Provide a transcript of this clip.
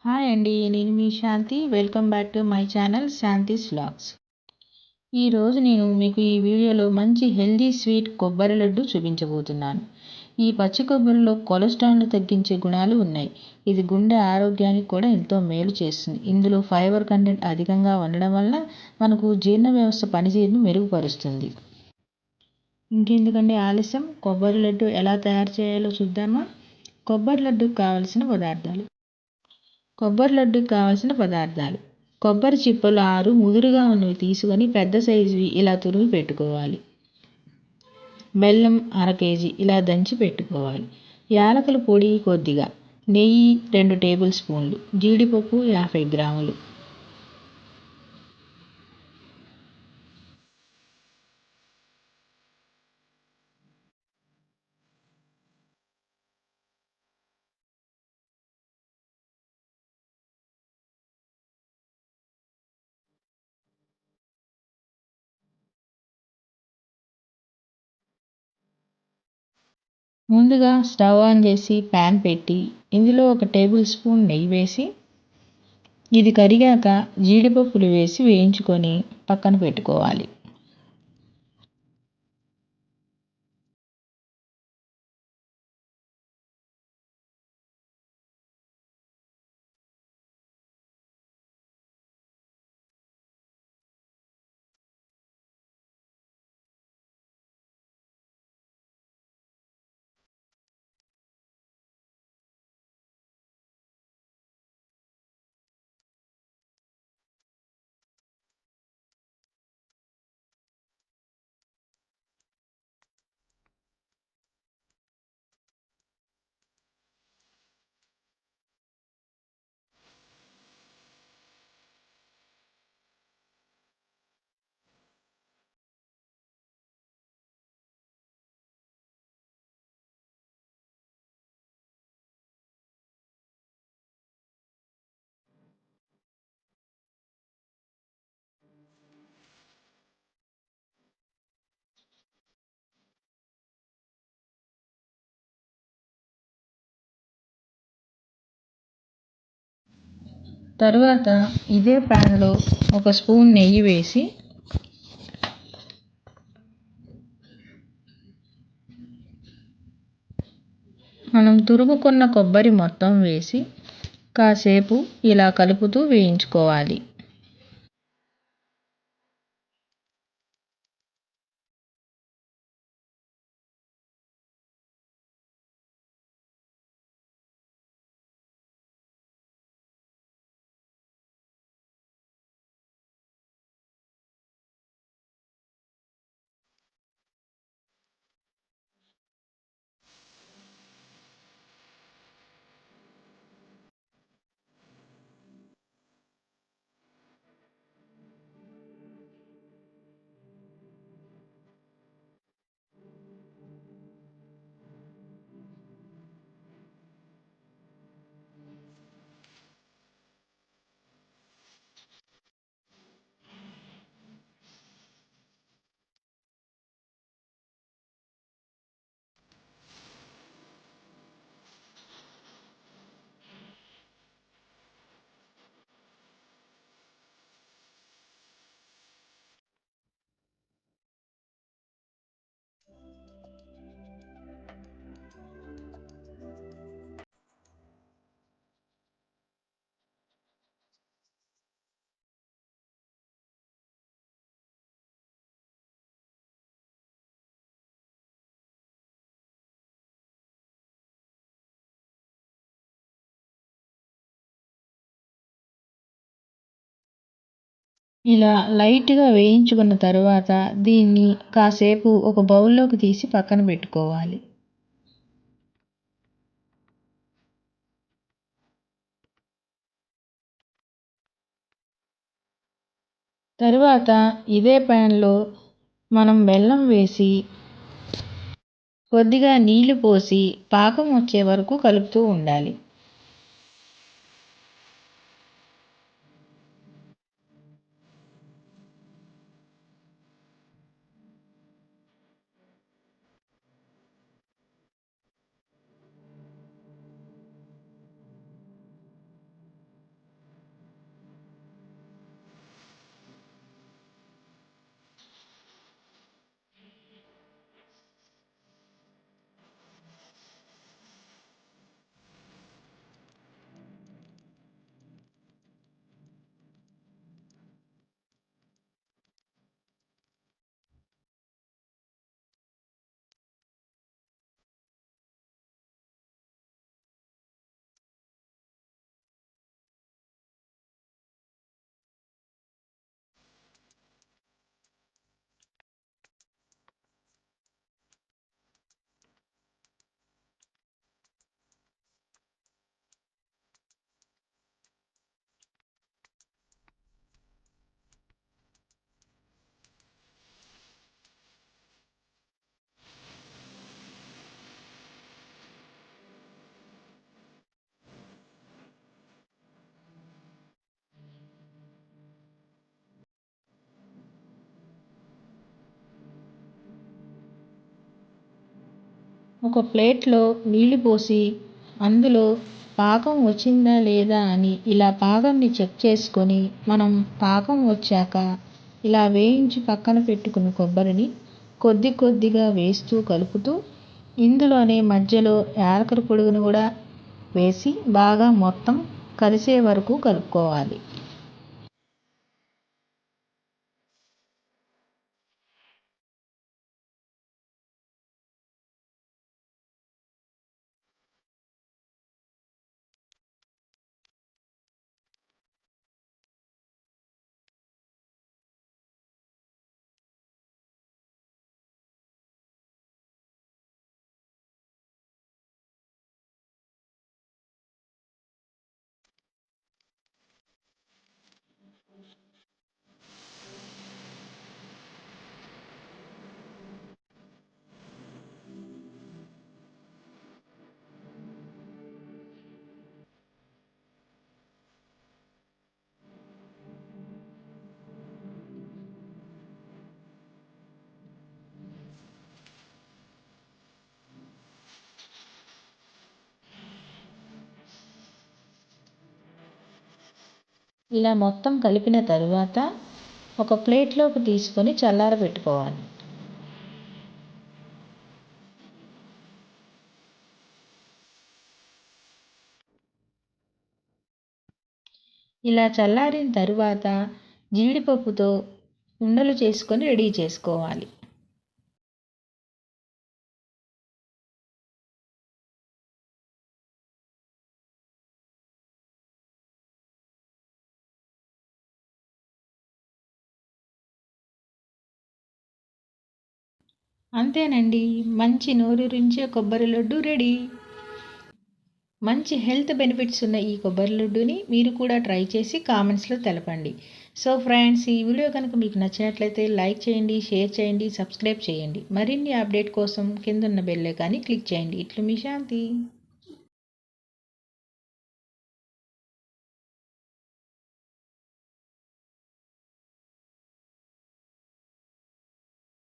Hi అండి. నేను మీ Shanti. Welcome back to my channel Shanti's vlogs. ఈరోజు నేను మీకు ఈ వీడియోలో మంచి హెల్దీ స్వీట్ కొబ్బరి లడ్డు చూపించబోతున్నాను. ఈ పచ్చి కొబ్బరిలో కొలెస్ట్రాల్ను తగ్గించే గుణాలు ఉన్నాయి. ఇది గుండె ఆరోగ్యానికి కూడా ఎంతో మేలు చేస్తుంది. ఇందులో ఫైబర్ కంటెంట్ అధికంగా ఉండడం వల్ల మనకు జీర్ణ వ్యవస్థ పనితీరును మెరుగుపరుస్తుంది. ఇంకెందుకంటే ఆలస్యం, కొబ్బరి లడ్డు ఎలా తయారు చేయాలో చూద్దామా? కొబ్బరి లడ్డుకు కావలసిన పదార్థాలు. కొబ్బరి లడ్డుకి కావలసిన పదార్థాలు: కొబ్బరి చిప్పలు 6 ముదురుగా ఉన్నవి తీసుకొని పెద్ద సైజువి ఇలా తురిమి పెట్టుకోవాలి. బెల్లం 1/2 కేజీ ఇలా దంచి పెట్టుకోవాలి. యాలకుల పొడి కొద్దిగా, నెయ్యి 2 టేబుల్ స్పూన్లు, జీడిపప్పు 50 గ్రాములు. ముందుగా స్టవ్ ఆన్ చేసి ప్యాన్ పెట్టి ఇందులో 1 టేబుల్ స్పూన్ నెయ్యి వేసి, ఇది కరిగాక జీడిపప్పులు వేసి వేయించుకొని పక్కన పెట్టుకోవాలి. తరువాత ఇదే ప్యాన్లో 1 స్పూన్ నెయ్యి వేసి, మనం తురుముకున్న కొబ్బరి మొత్తం వేసి కాసేపు ఇలా కలుపుతూ వేయించుకోవాలి. ఇలా లైట్గా వేయించుకున్న తరువాత దీన్ని కాసేపు ఒక బౌల్లోకి తీసి పక్కన పెట్టుకోవాలి. తరువాత ఇదే ప్యాన్లో మనం బెల్లం వేసి కొద్దిగా నీళ్లు పోసి పాకం వచ్చే వరకు కలుపుతూ ఉండాలి. ఒక ప్లేట్లో నీళ్లు పోసి అందులో పాకం వచ్చిందా లేదా అని ఇలా పాకంని చెక్ చేసుకొని మనం పాకం వచ్చాక ఇలా వేయించి పక్కన పెట్టుకున్న కొబ్బరిని కొద్ది కొద్దిగా వేస్తూ కలుపుతూ ఇందులోనే మధ్యలో యాలకుల పొడిని కూడా వేసి బాగా మొత్తం కలిసే వరకు కలుపుకోవాలి. ఇలా మొత్తం కలిపిన తరువాత ఒక ప్లేట్లోకి తీసుకొని చల్లారబెట్టుకోవాలి. ఇలా చల్లారిన తరువాత జీడిపప్పుతో ఉండలు చేసుకొని రెడీ చేసుకోవాలి. అంతేనండి, మంచి నోరూరించే కొబ్బరి లడ్డు రెడీ. మంచి హెల్త్ బెనిఫిట్స్ ఉన్న ఈ కొబ్బరి లడ్డూని మీరు కూడా ట్రై చేసి కామెంట్స్లో తెలపండి. సో ఫ్రెండ్స్, ఈ వీడియో కనుక మీకు నచ్చినట్లయితే లైక్ చేయండి, షేర్ చేయండి, సబ్స్క్రైబ్ చేయండి. మరిన్ని అప్డేట్ కోసం కింద ఉన్న బెల్ ఐకాన్ని క్లిక్ చేయండి. ఇట్లు మీ శాంతి.